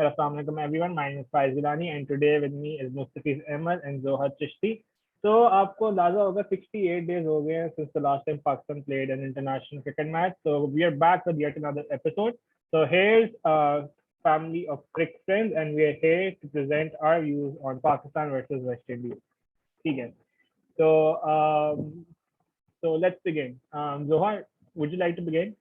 Assalamu alaikum everyone. My name is Faaiz and today with me is Mustafeez and Zoha Chishti. So आपको अंदाजा होगा 68 days हो गए since the last time Pakistan played an international cricket match. So we are back with yet another episode. So here's a family of CricFriends and we are here to present our views on Pakistan versus West Indies. ठीक है. So so let's begin. Zoha, would you like to begin?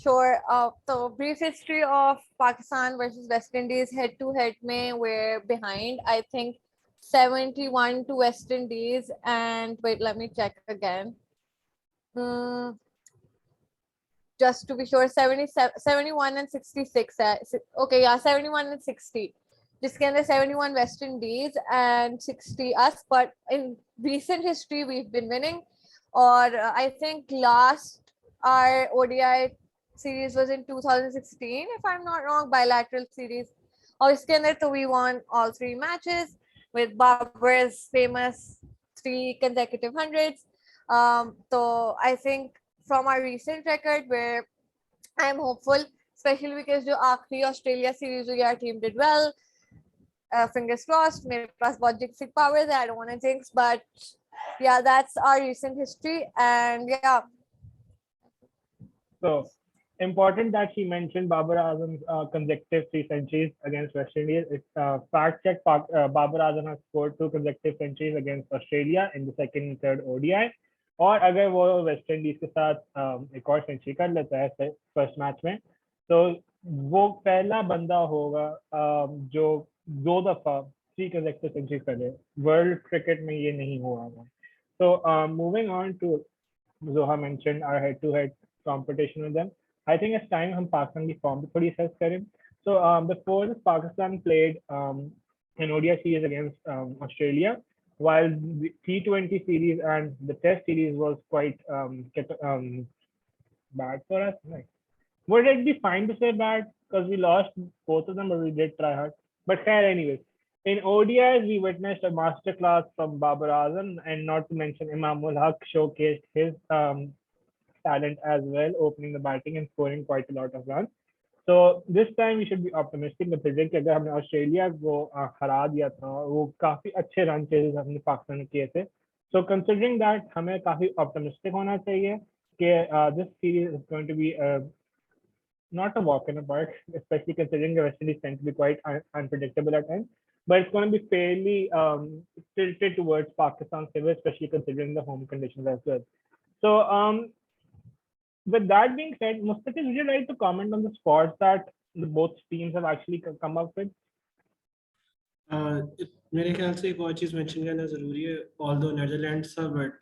Sure. So brief history of Pakistan versus West Indies head-to-head mein we're behind. I think 71 to West Indies and wait, let me check again. Just to be sure, 71 and 66. Okay, yeah, 71 and 60. जिसके अंदर 71 West Indies and 60 us. But in recent history, we've been winning. Or I think last our ODI series was in 2016, if I'm not wrong, bilateral series. और इसके अंदर तो we won all 3 matches with Babar's famous 3 consecutive hundreds. So I think from our recent record, where I'm hopeful, especially because जो आखिरी Australia series हुई, our team did well. Fingers crossed. मेरे पास बहुत jinxing powers है. I don't want to jinx, but yeah, that's our recent history. And yeah. So important that she mentioned Babar Azam's consecutive 3 centuries against West Indies. It's fact check. Babar Azam has scored 2 consecutive centuries against Australia in the second and third ODI. और अगर वो West Indies के साथ एक और century कर लेता है फर्स्ट मैच में, तो वो पहला बंदा होगा जो 2 दफा 3 consecutive centuries करे. वर्ल्ड क्रिकेट में ये नहीं हुआ है. So moving on to Zoha mentioned our head-to-head competition with them. I think it's time हम पाकिस्तान की फॉर्म थोड़ी assess करें. So before this, Pakistan played an ODI series against Australia, while the T20 series and the Test series was quite bad for us. Like, would it be fine to say bad because we lost both of them, but we did try hard. But fair anyways. In ODIs, we witnessed a masterclass from Babar Azam, and not to mention Imamul Haq showcased his talent as well, opening the batting and scoring quite a lot of runs. So this time we should be optimistic considering कि अगर हमने Australia को हरा दिया था, वो काफी अच्छे रन चेजेस हमने पाकिस्तान ने किए थे. So considering that, हमें काफी optimistic होना चाहिए कि this series is going to be not a walk in the park, especially considering the West Indies tend to be quite unpredictable at times. But it's going to be fairly tilted towards Pakistan's favor, especially considering the home conditions as well. So with that being said, Mustafeez, would you like to comment on the squads that both teams have actually come up with? मेरे ख्याल से एक और चीज mention करना जरूरी है. Although Netherlands are, but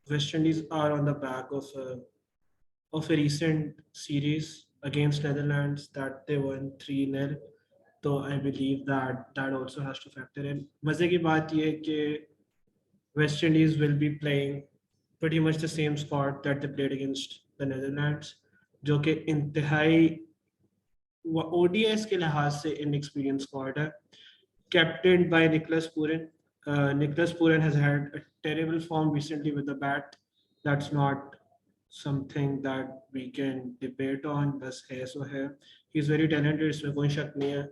West Indies are on the back of a recent series against Netherlands that they won 3-0. So I believe that also has to factor in. मजे की बात ये है कि West Indies will be playing pretty much the same squad that they played against the Netherlands, जो कि इंतहाई ODIs के लिहाज से inexperienced squad है, captained by Nicholas Pooran. Nicholas Pooran has had a terrible form recently with the bat. That's not something that we can debate on. बस है सो है. He's very talented, इसमें कोई शक नहीं है.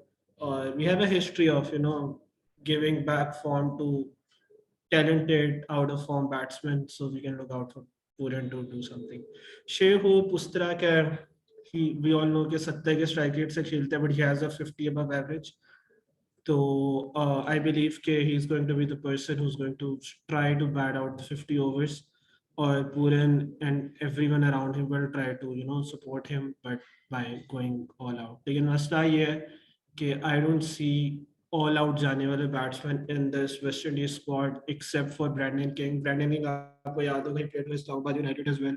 We have a history of giving back form to talented out of form batsmen, so we can look out for Pooran to do something. Shehu Pustra, we all know कि 70 के strike rate से खेलता है, but he has a 50 above average. So I believe that he's going to be the person who's going to try to bat out the 50 overs, or Pooran and everyone around him will try to support him, but by going all out. लेकिन मसला ये है कि I don't see all out जाने वाले batsmen in this West Indies squad except for Brandon King. Brandon King आपको याद होगा, he played with Islamabad United as well.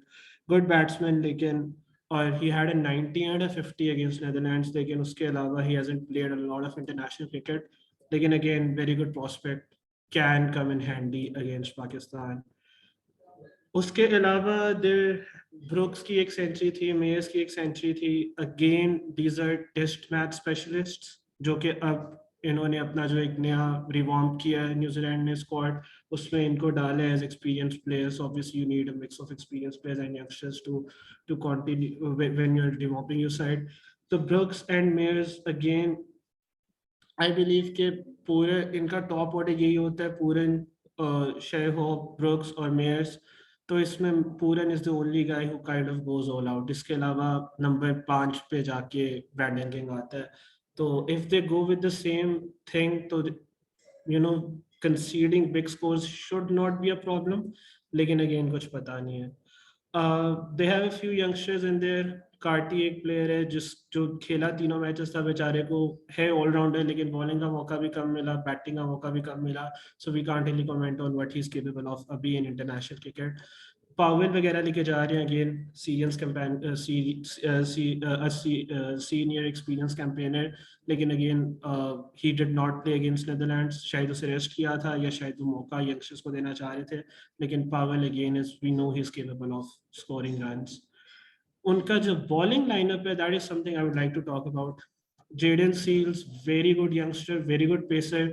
Good batsman, लेकिन और he had a 90 and a 50 against Netherlands. लेकिन उसके अलावा he hasn't played a lot of international cricket. लेकिन again, very good prospect, can come in handy against Pakistan. उसके अलावा brooks की एक सेंचुरी थी, मेयर्स की एक सेंचुरी थी. Again these are test match specialists जो कि अब इन्होंने अपना जो एक नया रिवॉर्म किया है न्यूजीलैंड ने स्क्वाड, उसमें इनको डाले as experience players. Obviously you need a mix of experience players and youngsters to continue when you are rewarming your side. तो Brooks and Meyers again I believe कि पूरे इनका टॉप ऑर्डर यही होता है, पूरन शेर हो ब्रुक्स और मेयर्स, तो इसमें Pooran is the only guy who kind of goes all out. इसके अलावा नंबर 5 पे जाके ब्रैंडन किंग आता है। तो if they go with the same thing, तो you know conceding big scores should not be a problem, लेकिन again कुछ पता नहीं है। They have a few youngsters in there. Carty एक प्लेयर है जो खेला तीनों मैचेस था, बेचारे को है ऑलराउंडर, लेकिन बॉलिंग का मौका भी कम मिला, बैटिंग का मौका भी कम मिला, so we can't really comment on what he is capable of अभी इन इंटरनेशनल क्रिकेट। पावेल वगैरह लेके जा रहे हैं, again serious campaign senior experience campaigner, लेकिन again he did not play against Netherlands. शायद उसे रेस्ट किया था या शायद वो मौका यंगस्टर्स को देना चाह रहे थे, लेकिन Powell again is we know he is capable of scoring runs. उनका जो बॉलिंग लाइनअप है, that is something I would like to talk about. Jayden Seales, very good youngster, very good pacer,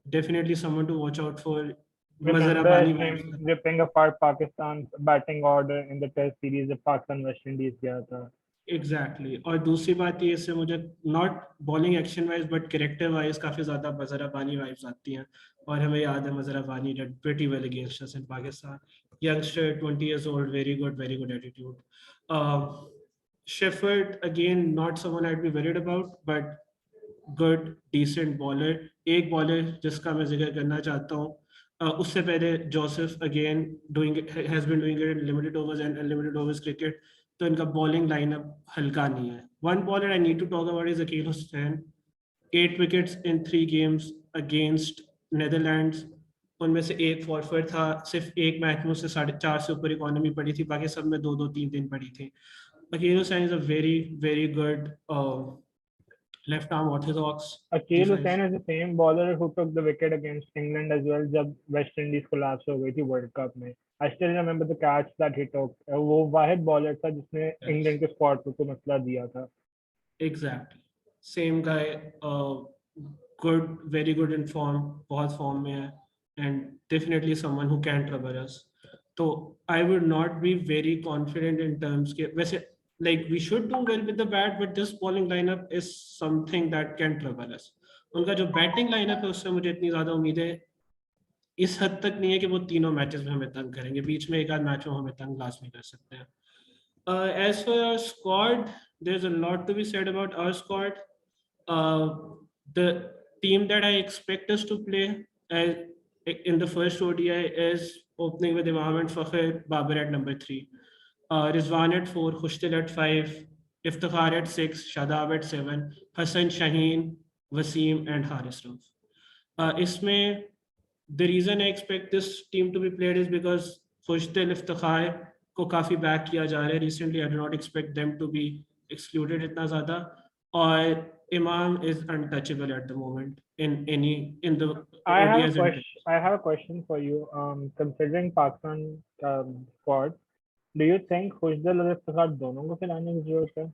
definitely someone to watch out for. Remember him ripping apart Pakistan's batting order in the Test series जब Pakistan West Indies गया था. Exactly और दूसरी बात ये, इससे मुझे not bowling action wise but character wise काफी ज्यादा मजहर अबानी वाइब्स आती हैं, और हमें याद है मजहर अबानी did pretty well against us in Pakistan. Youngster 20 years old, very good attitude. Shepherd again not someone I be worried about, but good decent bowler. एक बॉलर जिसका मैं जिक्र करना चाहता हूँ, उससे पहले Joseph again has been doing it in limited overs and unlimited overs cricket, तो इनका बॉलिंग लाइनअप हल्का नहीं है। One bowler I need to talk about is Aqeel Hosein. 8 wickets in 3 games against Netherlands, उनमें से एक फॉरफेट था, सिर्फ एक मैच में उससे 4.5 से ऊपर इकोनॉमी पड़ी थी, बाकी सब में 2-2 3-3 पड़ी थी। Akeal Hosein is a very good left arm orthodox Akil defense. Hussain is the same bowler who took the wicket against England as well जब वेस्ट इंडीज collapse हो गई थी वर्ल्ड कप में. I still remember the catch that he took. वो वाहिद bowler था जिसने England के squad को मसला दिया था. Exactly. Same guy, good, very good in form, बहुत form में है, and definitely someone who can trouble us. So I would not be very confident in terms के वैसे like we should do well with the bat, but this bowling lineup is something that can trouble us. उनका जो batting lineup है उससे मुझे इतनी ज्यादा उम्मीद है इस हद तक नहीं है कि वो तीनों मैचेस में हमें तंग करेंगे, बीच में एक आध मैच में हमें तंग लाजमी कर सकते हैं। As for our squad, there's a lot to be said about our squad. The team that I expect us to play in the first ODI is opening with Imam and Fakhr, Babar at number 3, Rizwan at 4, Khushtil at 5, Iftikhar at 6, Shadab at 7, Hassan Shaheen, Wasim and Haris Rauf. इसमें the reason I expect this team to be played is because Khushtil, Iftikhar को काफी back किया जा रहा है recently. I do not expect them to be excluded इतना ज़्यादा, और Imam is untouchable at the moment in the I have a ODIs. question. I have a question for you. Considering Pakistan squad, do you think Khushdal और इफ्तिखार दोनों को खिलाने की जरूरत है?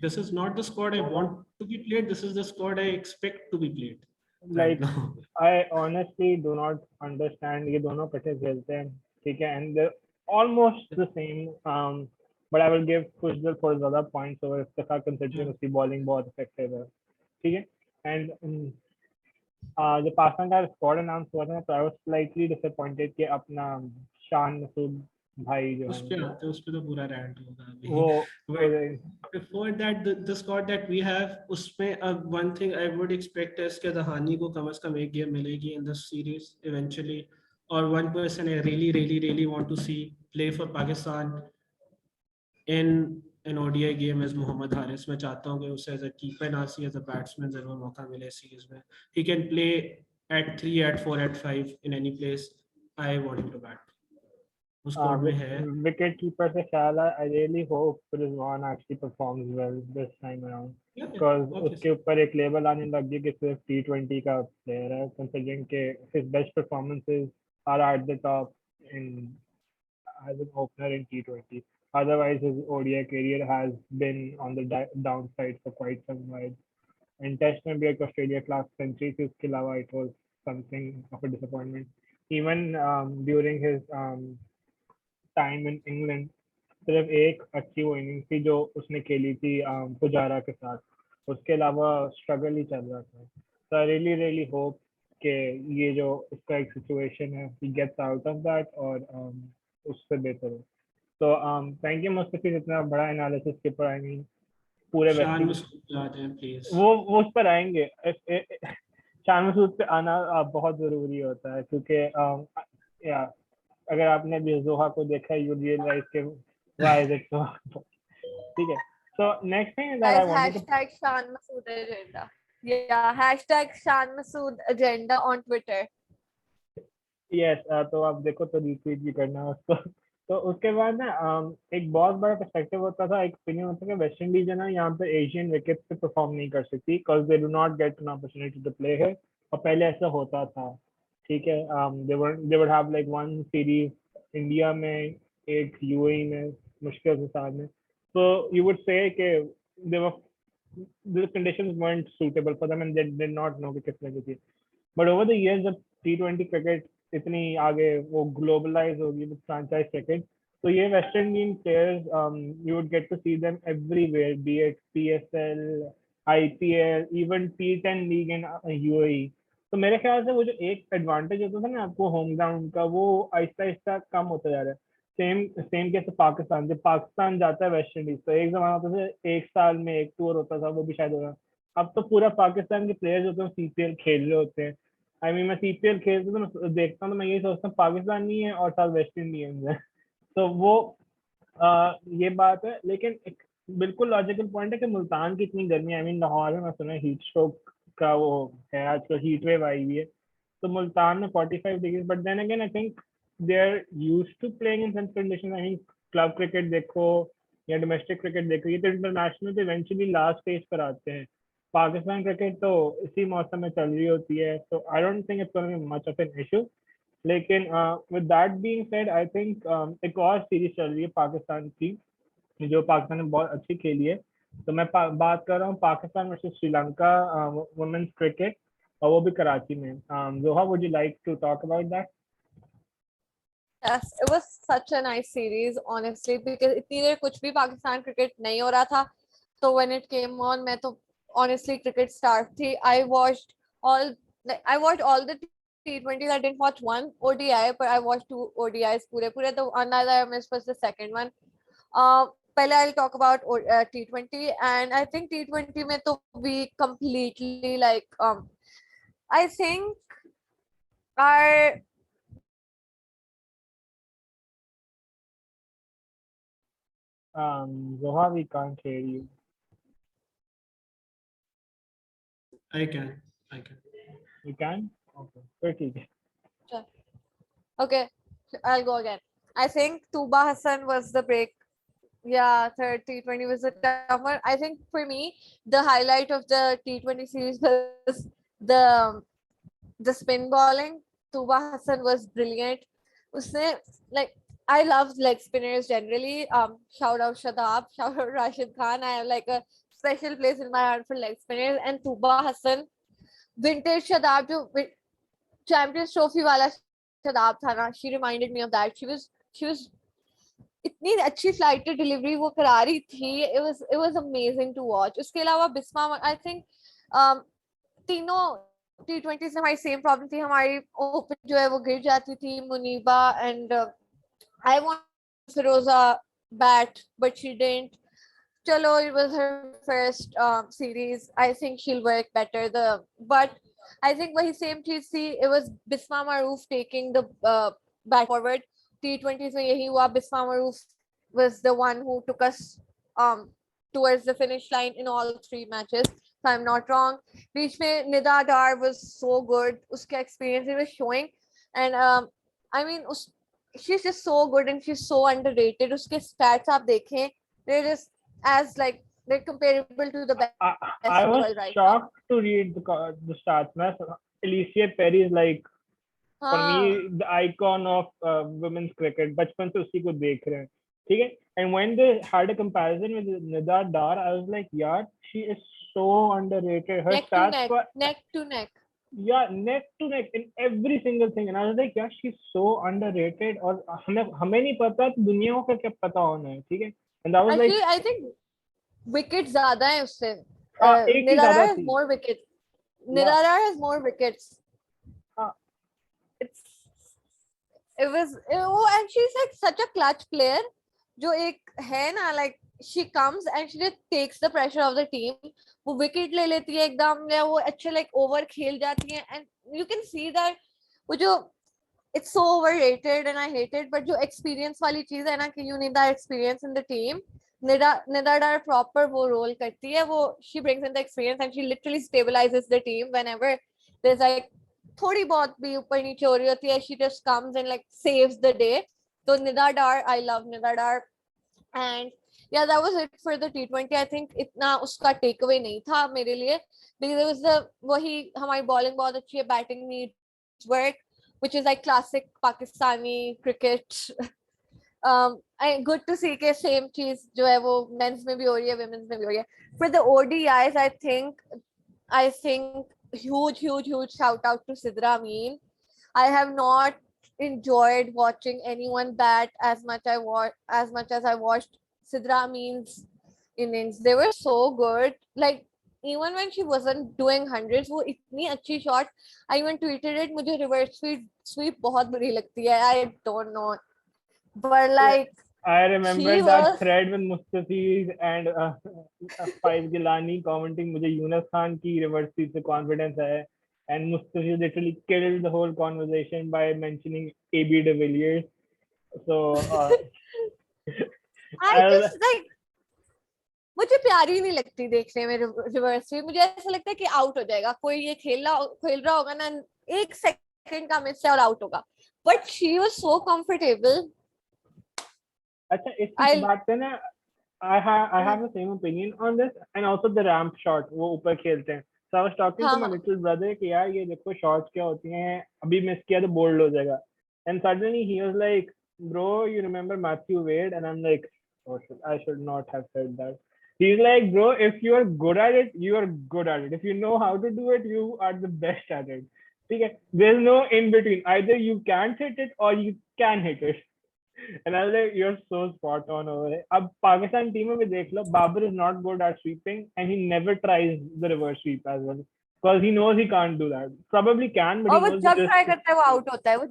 This is not the squad I want to be played. This is the squad I expect to be played. Like, Right now. I honestly do not understand. ये दोनों कैसे खेलते हैं, ठीक है? And they're almost the same. But I will give Khushdal for ज़्यादा points over Iftikhar considering उसकी bowling बहुत effective है, ठीक है? And जब पाकिस्तान का स्क्वाड अनाउंस हुआ था तो आई वाज स्लाइटली डिसअपॉइंटेड कि अपना शान मसूद भाई जो उस पे तो पूरा रैंट होगा अभी। वो Before that, the squad that we have, उसमें अब one thing I would expect is कि दहानी को कम से कम एक गेम मिलेगी in this series eventually, और one person I really want to see play for Pakistan in an ODI game is Mohammad Haris. मैं चाहता हूँ कि उसे as a keeper ना सी as a batsman जरूर मौका मिले सीरीज में. He can play at 3, at 4, at 5 in any place. I want him to bat. उस स्क्वाड में है. विकेट कीपर से ख्याल है, I really hope Rizwan actually performs well this time around, because उसके ऊपर एक लेबल आने लग गया कि सिर्फ T20 का प्लेयर है, कंसीडरिंग के his best performances are at the top in as an opener in T20. Otherwise, his ODI career has been on the downside for quite some while. In Test में भी एक Australia class century थी, उसके अलावा it was something of a disappointment. Even during his time in England, सिर्फ एक अच्छी वो इनिंग थी जो उसने खेली थी पुजारा के साथ, उसके अलावा स्ट्रगल ही चल रहा था। तो आई रियली होप कि ये जो उसका एक सिचुएशन है he gets out of that और उससे बेहतर हो। तो थैंक यू मुस्तफीज इतना बड़ा एनालिसिस के पर। आई मीन पूरे शान वेस्टिंडीज मसूद आ जाए प्लीज। वो उस पर आएंगे। शान मसूद पे आना बहुत जरूरी होता है क्योंकि या अगर आपने भी जोहा को देखा यू रियलाइज के व्हाई इज इट सो। ठीक है, so next thing that I Guys, wanted to hashtag Shan Masood agenda. Yeah, hashtag Shan Masood agenda on Twitter. Yes, तो आप देखो तो रिट्वीट भी करना उसको। तो उसके बाद ना एक बहुत बड़ा पर्सपेक्टिव होता था, एक ओपिनियन होता था कि वेस्ट इंडीज है ना यहाँ पे एशियन विकेट्स पे परफॉर्म नहीं कर सकती because they do not get an opportunity to play है। और पहले ऐसा होता था, ठीक है, they would have like one series India में, एक यूएई में, मुश्किल से साथ में। तो यू वुड से कि दे वर the conditions weren't suitable for them and they did not know कि किस तरह की थी। बट ओवर द इयर्स जब T20 क्रिकेट इतनी आगे वो ग्लोबलाइज होगी विद फ्रेंचाइज क्रिकेट, तो ये West Indian players you would get to see them everywhere, be it PSL, IPL, even T10 league in UAE. तो मेरे ख्याल से वो जो एक एडवांटेज होता था ना आपको होम ग्राउंड का, वो आहिस्ता आहिस्ता कम होता जा रहा है। सेम सेम कैसे पाकिस्तान, जब पाकिस्तान जाता है वेस्ट इंडीज तो एक जमाना होता था एक साल में एक टूर होता था, वो भी शायद होगा। अब तो पूरा पाकिस्तान के प्लेयर्स होते हैं CPL खेल रहे होते हैं। आई मीन मैं CPL खेलता हूँ तो मैं देखता हूँ तो मैं यही सोचता हूँ पाकिस्तान नहीं है और साथ वेस्ट इंडियंस है। तो वो ये बात है। लेकिन एक बिल्कुल लॉजिकल पॉइंट है कि मुल्तान की इतनी गर्मी, आई मीन लाहौर में मैं सुना हीट स्ट्रोक का वो है, आजकल हीट वेव आई हुई है। तो मुल्तान में 45 degree, but then again I think they are used to playing in such condition. I mean club cricket देखो या डोमेस्टिक क्रिकेट देखो, ये तो इंटरनेशनल तो इवेंचुअली लास्ट स्टेज पर आते हैं। पाकिस्तान क्रिकेट तो इसी मौसम में चल रही होती है, तो I don't think it's gonna be much of an issue. लेकिन with that being said I think एक और सीरीज चल रही है पाकिस्तान की जो पाकिस्तान ने बहुत अच्छी खेली है। तो मैं बात कर रहा हूँ Pakistan versus Sri Lanka women's cricket, और वो भी कराची में। Zoha, would you like to talk about that? Yes, it was such a nice series, honestly, because इतनी देर कुछ भी पाकिस्तान क्रिकेट नहीं हो रहा था। तो when it came on, मैं तो honestly cricket star थी. all, I watched all the T20s. I didn't watch one ODI, but I watched two ODIs पूरे पूरे. The one that I missed was the second one. पहले I'll talk about T20, and I think T20 में तो we completely like I think our Zoha, we can't hear you. I can. You can? Okay, फिर ठीक है। Okay, I'll go again. I think Tuba Hassan was the break. Yeah, third T20 was a tough one. I think for me, the highlight of the T20 series was the the spin bowling. Tuba Hassan was brilliant. Usne, like, I love leg spinners generally. Shout out Shadab, shout out Rashid Khan. I have like a special place in my heart for leg spinners. And Tuba Hassan, vintage Shadab, जो Champions Trophy वाला शदाब था ना, she reminded me of that. She was इतनी अच्छी flight delivery वो करा रही थी. It was amazing to watch. उसके अलावा बिस्मा, I think तीनों T20s में हमारी सेम प्रॉब्लम थी. हमारी ओपन जो है वो गिर जाती थी, Muneeba and I want Firoza bat, but she didn't. Chalo, it was her first series. I think she'll work better. But I think वही same चीज थी. It was Bisma Maroof taking the bat forward. T20s में यही हुआ. Bisma Maroof was the one who took us towards the finish line in all three matches. If I'm not wrong. बीच में Nida Dar was so good. उसका experience it was showing, and I mean she's just so good and she's so underrated. उसके stats आप देखें, they're just as like they're comparable to the best I in the was world right shocked to read the stats. Man, Alicia Perry is like now. for me the icon of women's cricket. बचपन से उसी को देख रहे हैं, ठीक है? And when they had a comparison with Nida Dar, I was like, यार, she is so underrated. Her neck to stats neck, were neck to neck. Yeah, neck to neck in every single thing. And I was like, yeah, she's so underrated. और हमें नहीं पता तो दुनिया को क्या पता होना है, ठीक है? And that was like, Actually, I think wickets ज्यादा है उससे. एक ही Nirara ज्यादा has थी. more wickets. Yeah. Nirara has more wickets. हाँ. And she's like such a clutch player. जो एक है ना, like she comes and she just takes the pressure of the team. वो wicket ले लेती है एकदम, या वो अच्छे like over खेल जाती है, and you can see that वो जो it's so overrated and I hate it, but जो experience वाली चीज है ना कि you need that experience in the team. Nidar proper वो role करती है, वो she brings in the experience and she literally stabilizes the team whenever there's like थोड़ी बहुत भी ऊपर नीचे हो रही होती है, she just comes and like saves the day. So Nidar, I love Nidar. And yeah, that was it for the T20. I think इतना उसका takeaway नहीं था मेरे लिए, because it was the वही हमारी bowling बहुत अच्छी है, batting needs work, which is like classic Pakistani cricket. Good to see के same चीज जो है वो men's में भी हो रही है, women's में भी हो रही है. For the ODIs, I think huge shout out to Sidra Amin. I have not enjoyed watching anyone bat as much as I watched Sidra Amin's innings. They were so good. Like even when she wasn't doing hundreds, वो इतनी अच्छी shot. I even tweeted it. मुझे reverse sweep बहुत बुरी लगती है. I don't know, but like I remember she that was. thread with Mustafeez and Faaiz Gilani commenting मुझे यूनुस खान की reverse sweep से confidence है, and Mustafeez literally killed the whole conversation by mentioning AB de Villiers. So I just like मुझे प्यारी नहीं लगती देखने में रिवर्स स्वीप. मुझे ऐसा लगता है कि आउट हो जाएगा, कोई ये खेल रहा होगा ना, एक सेकंड का मिस है और आउट होगा, but she was so comfortable. अच्छा, इस बात पे ना I have the same opinion on this, and also the ramp shot वो ऊपर खेलते हैं. So I was talking to my little brother कि यार ये देखो shots क्या होती हैं, अभी miss किया तो bold हो जाएगा. And suddenly he was like, bro, you remember Matthew Wade? And I'm like, oh shit, I should not have said that. He's like, bro, if you are good at it, you are good at it. If you know how to do it, you are the best at it. ठीक है? There's no in between. Either you can't hit it or you can hit it. And I was like, you're so spot on over there. अब Pakistan team में भी देख लो, Babar is not good at sweeping and he never tries the reverse sweep as well because he knows he can't do that. Probably can, but और he वो knows जब try करता है वो आउट होता है वो.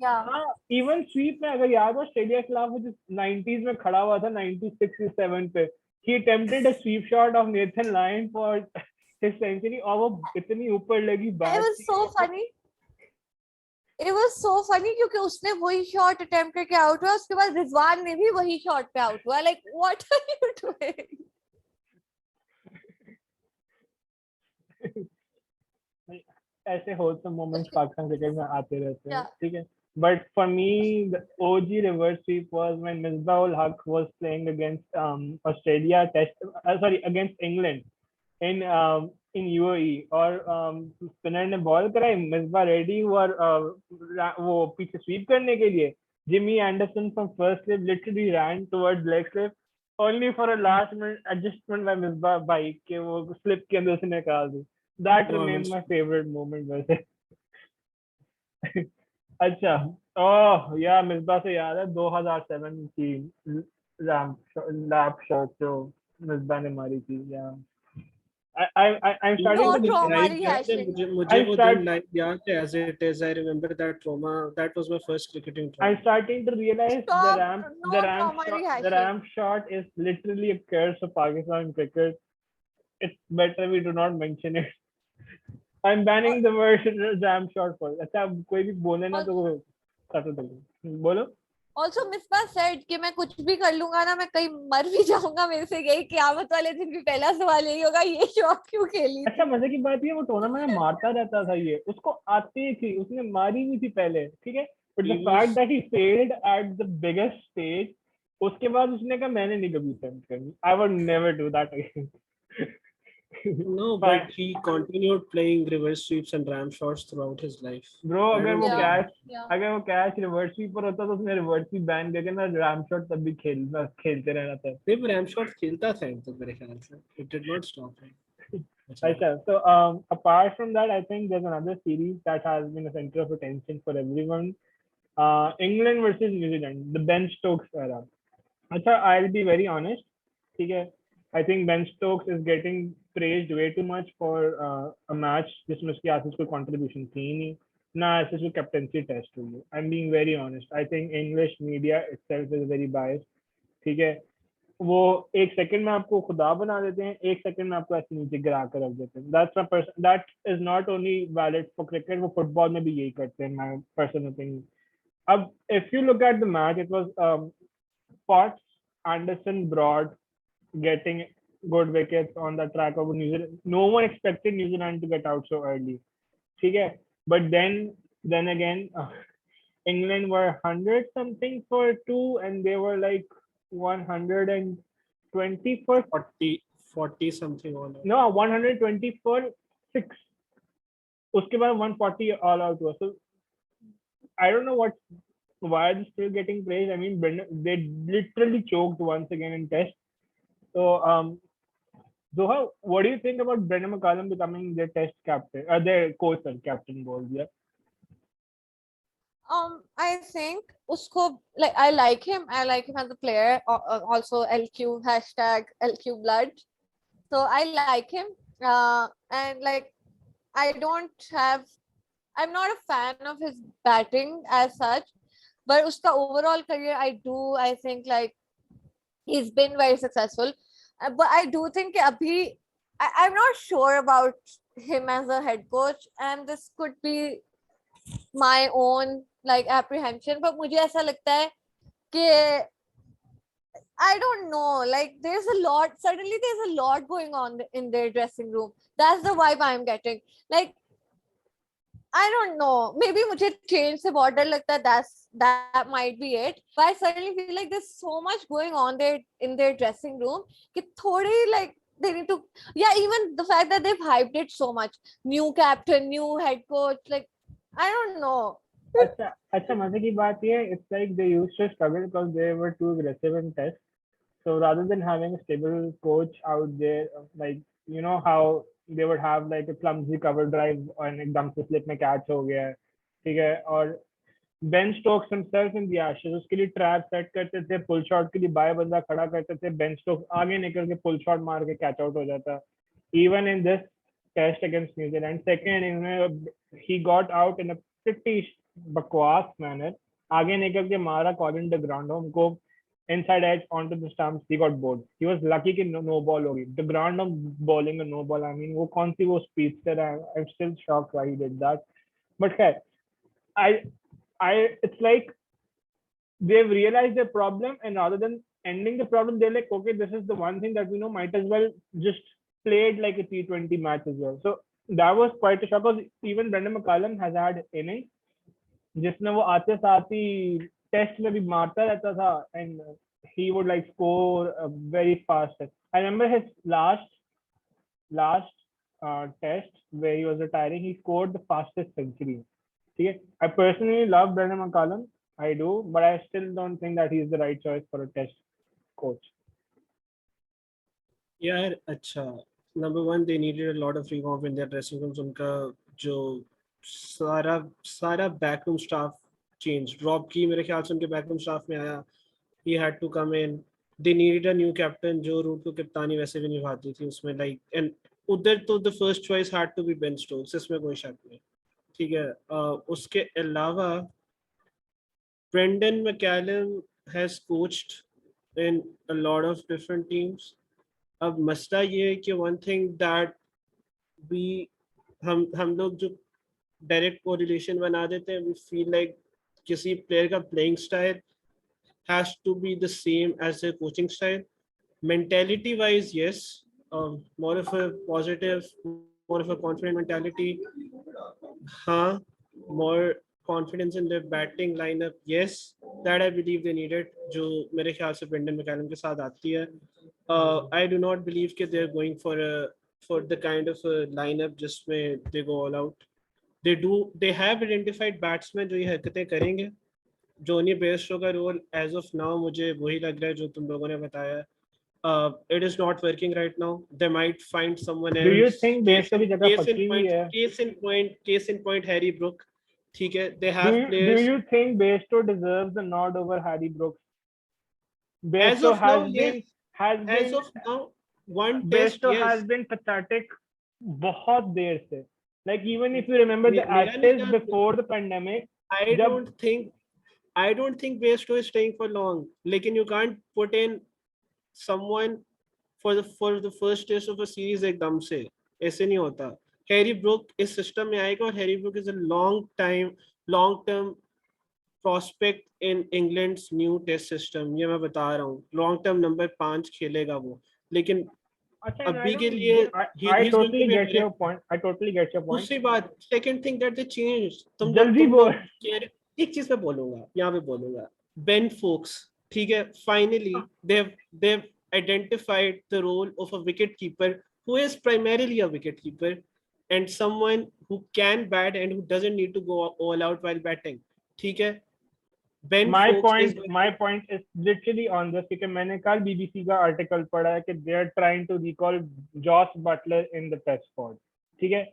हाँ, even sweep में अगर याद हो ऑस्ट्रेलिया के खिलाफ वो जो 90s में खड़ा हुआ था 96-7 पे, he attempted a sweep shot of Nathan Lyon for his century और वो इतनी ऊपर लगी बात. It was so funny. It was so funny क्योंकि उसने वही शॉट अटेम्प्ट करके आउट हुआ, उसके बाद रिजवान ने भी वही शॉट पे आउट हुआ. Like what are you doing? ऐसे wholesome moments पाकिस्तान क्रिकेट में आते रहते हैं, Yeah. ठीक है. But for me, the OG reverse sweep was when Misbah-ul Haq was playing against Australia against England in UAE. और स्पिनर ने बॉल कराई, मिसबा रेडी हुआ वो पीछे स्वीप करने के लिए. Jimmy Anderson from first slip literally ran towards leg slip only for a last minute adjustment by Misbah bhai के वो slip के अंदर से निकाल दी. That remains my favorite moment वैसे. अच्छा, ओह यार मिसबा से याद है 2007 की लैप शॉट जो मिसबा ने मारी थी. यार I'm starting to trauma मुझे वो दिन लाइक याद है as it is. I remember that trauma. That was my first cricketing trauma. I'm starting to realize the ramp shot is literally a curse of Pakistan cricket. It's better we do not mention it. I'm banning the word ramp shot for. अच्छा कोई भी बोले ना तो वो काटो दो. बोलो. Also Misbah said कि मैं कुछ भी कर लूंगा ना, मैं कहीं मर भी जाऊंगा, मेरे से यही क़यामत वाले दिन भी पहला सवाल यही होगा, ये शॉट क्यों खेली. अच्छा मजे की बात ये वो टूर्नामेंट में मारता रहता था, ये उसको आती थी, उसने मारी भी थी पहले, ठीक है. But the fact that he failed at the biggest stage, उसके बाद उसने कहा मैंने नहीं कभी अटेम्प्ट करनी. I would never do that again. No, but he continued playing reverse sweeps and ram shots throughout his life. Bro, अगर वो कैच रिवर्स स्वीप पर होता तो उसने रिवर्स स्वीप बैन करके ना रैम शॉट तब भी खेलते रहना था. नहीं, रैम शॉट खेलता था तो मेरे ख्याल से. It did not stop him. So apart from that, I think there's another series that has been a center of attention for everyone. England versus New Zealand, the Ben Stokes era. Acha, I'll be very honest. Okay, I think Ben Stokes is getting praised way too much for a match जिसमें उसकी आसिस कोई contribution थी ही नहीं ना आसिस को captaincy test हुई. I'm being very honest. I think English media itself is very biased. ठीक है, वो एक सेकंड में आपको खुदा बना देते हैं, एक सेकंड में आपको ऐसे नीचे गिरा कर रख देते हैं. That is not only valid for cricket, वो फुटबॉल में भी यही करते हैं, my personal opinion. अब if you look at the match, it was Potts, Anderson, Broad getting good wickets on the track of New Zealand. No one expected New Zealand to get out so early. Okay, but then again, England were 100 something for 2, and they were like 120 for 40 something all out. no 120 for 6. उसके बाद 140 all out हुआ. So I don't know why are they still getting praised. I mean, they literally choked once again in Test. So Zoha, what do you think about Brendan McCullum becoming their Test captain, their coach and captain goal? Yeah. I think usko, like, I like him as a player. Also LQ hashtag LQ blood. So I like him. And like, I'm not a fan of his batting as such, but uska overall career, I think like he's been very successful. But I do think abhi, I'm not sure about him as a head coach, and this could be my own like apprehension, but मुझे ऐसा लगता है कि I don't know, like there's a lot going on in their dressing room. That's the vibe I'm getting. Like, I don't know, maybe मुझे change से बहुत डर लगता है, that might be it, but I certainly feel like there's so much going on there in their dressing room कि थोड़ी like they need to, yeah, even the fact that they've hyped it so much, new captain, new head coach, like I don't know. अच्छा मजे की बात ये है, it's like they used to struggle because they were too aggressive in Test. So rather than having a stable coach out there, like you know how they would have like a clumsy cover drive and एकदम से slip में catch हो गया है, ठीक है, और Ben Stokes himself in the Ashes, उसके लिए ट्रैप सेट करते थे, पुल शॉट के लिए बाएं बंदा खड़ा करते थे, Ben Stokes आगे निकल के पुल शॉट मार के कैच आउट हो जाता. Even in this test against New Zealand, second inning he got out in a pretty बकवास manner. आगे निकल के मारा Colin de Grandhomme को inside edge onto the stumps. He got bowled. He was lucky कि no ball होगी. De Grandhomme bowling a no ball. I mean, वो कौन सी वो speedster है? I'm still shocked why he did that. But खैर, it's like they've realized their problem, and rather than ending the problem, they're like, okay, this is the one thing that we know, might as well just play it like a T20 match as well. So that was quite a shock, because even Brendan McCullum has had innings जिसमें वो आते साथ ही test में भी मारता रहता था, and he would like score very fast. I remember his last test where he was retiring, he scored the fastest century. I personally love Brendan McCullum, I do, but I still don't think that he's the right choice for a Test coach. Yeah, अच्छा. Number one, they needed a lot of reform in their dressing rooms. उनका जो सारा backroom staff changed. Rob Key मेरे ख्याल से उनके backroom staff में आया. He had to come in. They needed a new captain. जो रूट को कप्तानी वैसे भी निभाती थी उसमें, like, and उधर तो the first choice had to be Ben Stokes. इसमें कोई शक नहीं. ठीक है. उसके अलावा Brendan McCullum has coached in a lot of different teams. अब मसला ये है कि one thing that हम लोग जो डायरेक्ट कोरिलेशन बना देते हैं, we feel like किसी प्लेयर का playing style has to be the same as their coaching style. Mentality wise, yes, more of a positive, more of a confident mentality. हाँ, more confidence in their batting lineup, yes, that I believe they needed, जो मेरे ख्याल से Brendan McCullum के साथ आती है. I do not believe that they're going for the kind of a lineup just where they go all out. They have identified batsmen जो ये हरकतें करेंगे. जोनी बेयरस्टो का रोल एज ऑफ नाउ मुझे वही लग रहा है जो तुम लोगों ने बताया. it is not working right now. They might find someone Do you else. think base को भी जगह फंसी हुई है? Case in point, Harry Brook. ठीक है, they Do have you players. think Bairstow deserves the nod over Harry Brooks? As Bairstow of now, has yes. been has As been of now, one test, Bairstow yes. has been pathetic बहुत देर से. Like even if you remember the मेरा नहीं Ashes जानते. before the pandemic, I जब don't think Bairstow is staying for long. लेकिन you can't put in someone for the first test of a series एकदम से. ऐसे नहीं होता. Harry Brook इस सिस्टम में आएगा और Harry Brook is a long term prospect in England's new test system. ये मैं बता रहा हूँ. Long term नंबर 5 खेलेगा वो. लेकिन अच्छा, अभी के लिए I he's going to totally be a get your direct. point. I totally get your point. दूसरी बात, second thing that they changed. जल्दी बोल. एक चीज मैं बोलूंगा, यहाँ पे बोलूंगा. Ben Foakes, ठीक है. Finally, they've identified the role of a wicket keeper who is primarily a wicket keeper and someone who can bat and who doesn't need to go all out while batting. ठीक है. Ben My Foakes point is literally on this because मैंने कल BBC का article पढ़ा है कि they are trying to recall Josh Butler in the test squad. ठीक है.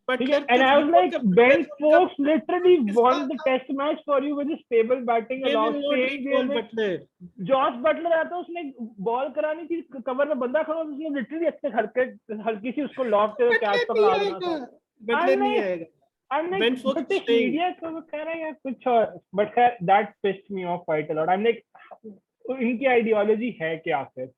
And I was like, Ben Foakes literally won the test match for you with his stable batting along staying there with Josh Butler आता है, उसने ball करानी थी, cover में बंदा खड़ा, उसने लिटरली अच्छे हल्की सी उसको लॉक के कैच पकड़ा देना था. बटलर नहीं आएगा. I'm like, Ben Foakes but the media कह रहा है यार कुछ और, but that pissed me off quite a lot. I'm like, इनकी आइडियोलॉजी है क्या फिर?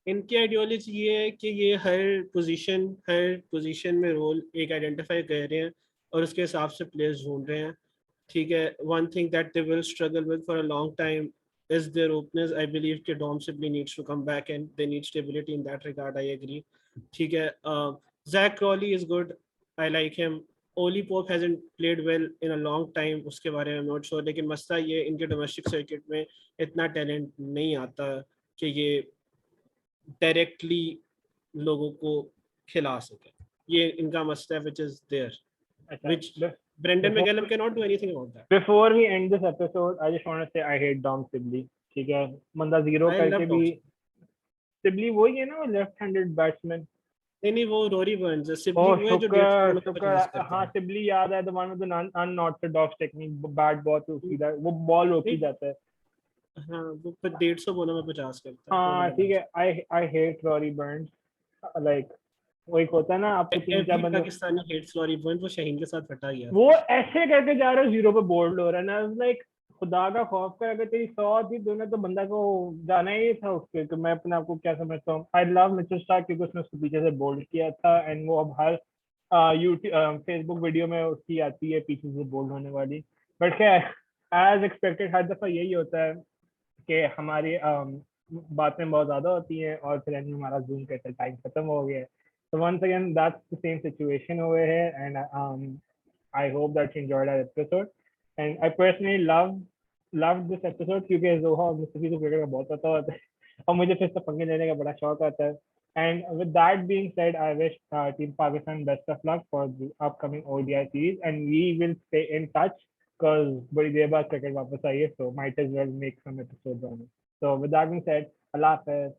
इनकी आइडियोलॉजी ये है कि ये हर पोजीशन में रोल एक आइडेंटिफाई कर रहे हैं और उसके हिसाब से प्लेयर्स ढूंढ रहे हैं. ठीक है. One thing that they will struggle with for a long time is their openers. I believe कि Dom Sibley needs to come back and they need stability in that regard. I agree. ठीक है. Zach Crawley is good. I like him. Oli Pope hasn't played well in a long time. उसके बारे में I'm not sure. लेकिन मसला ये इनके domestic circuit में इतना टैलेंट नहीं आता कि ये डायरेक्टली लोगों को खिला सके. ये इनका मसला है which is there. Which Brendan McCallum cannot do anything about that. Before we end this episode, I just want to say I hate Dom Sibley. ठीक है. बंदा जीरो करके भी Sibley वही है ना, वो लेफ्ट-हैंडेड बैट्समैन. नहीं वो रोरी बर्न्स है. Sibley वो है जो शुक्र. हाँ, Sibley याद है, the one with the unorthodox technique, bat बहुत सीधा, वो बॉल रोकी जाता है. हाँ, वो 150 बोला मैं 50 करता है. हाँ ठीक है. I hate Rory Burns. Like वही होता है ना, आपको 3-4 बंदे पाकिस्तानी हेट्स रॉरी बर्न्स. वो शाहीन के साथ फटा गया. वो ऐसे करके जा रहा है, जीरो पे बोल्ड हो रहा है ना. लाइक खुदा का खौफ कर, अगर तेरी 100 थी तूने तो बंदा को जाना ही था उसके. तो मैं अपने आप को क्या समझता हूँ, आई लव मिचेल स्टार्क क्योंकि उसने उसको पीछे से बोल्ड किया था एंड वो अब हर यूट्यूब फेसबुक वीडियो में उसकी आती है पीछे से बोल्ड होने वाली. बट क्या एज एक्सपेक्टेड हर दफा यही होता है कि हमारी बातें बहुत ज्यादा होती हैं और फिर हमारा जूम करते टाइम खत्म हो गया है. So once again, that's the same situation over here, and I hope that you enjoyed our episode. And I personally loved this episode क्योंकि Zoha और Mustafeez को क्रिकेट का बहुत पता होता है और मुझे फिर से पंगे लेने का बड़ा शौक आता है. And with that being said, I wish Team Pakistan best of luck for the upcoming ODI series, and we will stay in touch because बड़ी देर बाद क्रिकेट वापस आई है, so might as well make some episodes on it. So with that being said, Allah Hafiz.